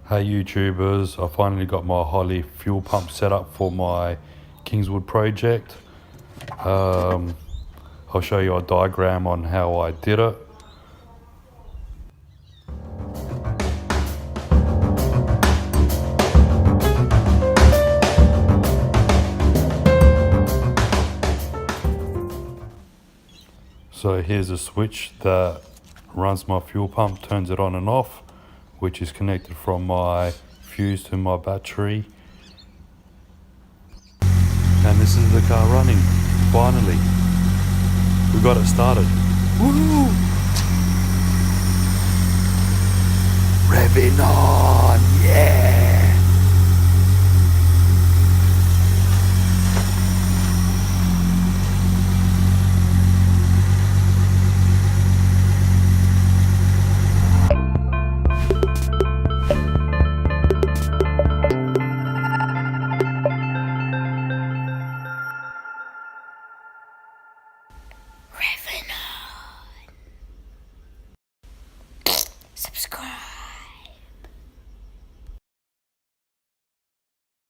Hey YouTubers, I finally got my Holley fuel pump set up for my Kingswood project. I'll show you a diagram on how I did it. So here's a switch that runs my fuel pump, turns it on and off, which is connected from my fuse to my battery. And this is the car running, finally. We got it started. Woo! Revving on, yeah! Subscribe.